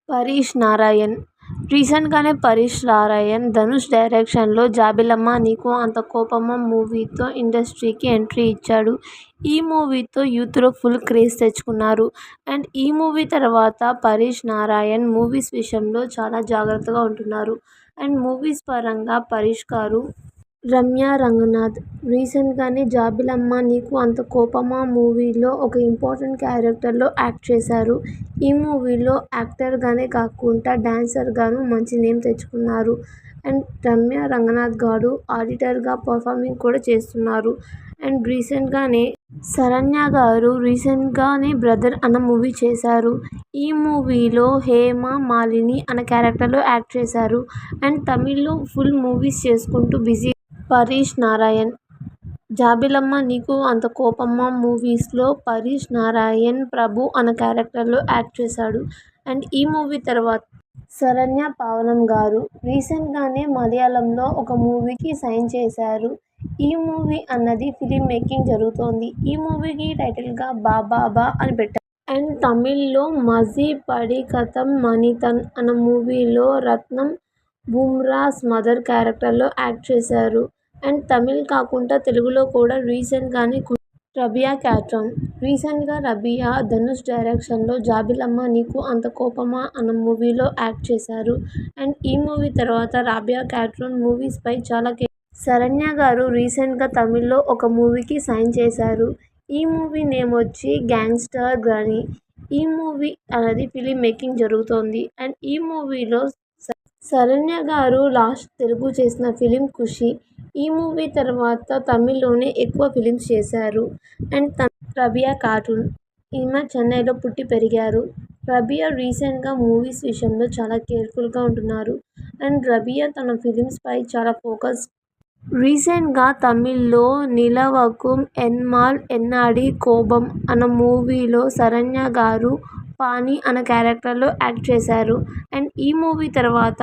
పరీష్ నారాయణ్. రీసెంట్గానే పరీష్ నారాయణ్ ధనుష్ డైరెక్షన్లో 'జాబిలమ్మ నీకు అంత కోపమా' మూవీతో ఇండస్ట్రీకి ఎంట్రీ ఇచ్చాడు. ఈ మూవీతో యూత్లో ఫుల్ క్రేజ్ తెచ్చుకున్నారు. అండ్ ఈ మూవీ తర్వాత పరీష్ నారాయణ్ మూవీస్ విషయంలో చాలా జాగ్రత్తగా ఉంటున్నారు. అండ్ మూవీస్ పరంగా పరీష్ గారు రమ్య రంగనాథ్ రీసెంట్గానే 'జాబిలమ్మ నీకు అంత కోపమా' మూవీలో ఒక ఇంపార్టెంట్ క్యారెక్టర్లో యాక్ట్ చేశారు. ఈ మూవీలో యాక్టర్గానే కాకుండా డాన్సర్గాను మంచి నేమ్ తెచ్చుకున్నారు. అండ్ రమ్య రంగనాథ్ గారు ఆడిటర్గా పర్ఫార్మింగ్ కూడా చేస్తున్నారు. అండ్ రీసెంట్గానే శరణ్య గారు రీసెంట్గానే 'బ్రదర్' అన్న మూవీ చేశారు. ఈ మూవీలో హేమ మాలిని అన్న క్యారెక్టర్లో యాక్ట్ చేశారు. అండ్ తమిళ్లో ఫుల్ మూవీస్ చేసుకుంటూ బిజీ పరీష్ నారాయణ్. 'జాబిలమ్మ నీకు అంత కోపమా' మూవీస్లో పరీష్ నారాయణ్ ప్రభు అన్న క్యారెక్టర్లో యాక్ట్ చేశాడు. అండ్ ఈ మూవీ తర్వాత శరణ్య పావనం గారు రీసెంట్గానే మలయాళంలో ఒక మూవీకి సైన్ చేశారు. ఈ మూవీ అన్నది ఫిలిం మేకింగ్ జరుగుతోంది. ఈ మూవీకి టైటిల్గా 'బాబాబా' అని పెట్టారు. అండ్ తమిళ్లో 'మజీ పడికథం మనితన్' అన్న మూవీలో రత్నం బుమ్రాస్ మదర్ క్యారెక్టర్లో యాక్ట్ చేశారు. అండ్ తమిళ్ కాకుండా తెలుగులో కూడా రీసెంట్గానే రబియా క్యాట్రాన్. రీసెంట్గా రబియా ధనుష్ డైరెక్షన్లో 'జాబిలమ్మ నీకు అంత కోపమా' అన్న మూవీలో యాక్ట్ చేశారు. అండ్ ఈ మూవీ తర్వాత రబియా క్యాట్రాన్ మూవీస్పై చాలా శరణ్య గారు రీసెంట్గా తమిళ్లో ఒక మూవీకి సైన్ చేశారు. ఈ మూవీ నేమ్ వచ్చి 'గ్యాంగ్స్టర్ గని'. ఈ మూవీ అనేది ఫిలిం మేకింగ్ జరుగుతోంది. అండ్ ఈ మూవీలో శరణ్య గారు లాస్ట్ తెలుగు చేసిన ఫిలిం 'ఖుషి'. ఈ మూవీ తర్వాత తమిళ్లోనే ఎక్కువ ఫిలిమ్స్ చేశారు. And Rabia cartoon. ఈమె చెన్నైలో పుట్టి పెరిగారు. రబియా రీసెంట్గా మూవీస్ విషయంలో చాలా కేర్ఫుల్గా ఉంటున్నారు. అండ్ రబియా తన ఫిలిమ్స్పై చాలా ఫోకస్. రీసెంట్గా తమిళ్లో 'నిలవకుం ఎన్నాల్ ఎన్నాడి కోపం' అన్న మూవీలో శరణ్య గారు పాని అన్న క్యారెక్టర్లో యాక్ట్ చేశారు. అండ్ ఈ మూవీ తర్వాత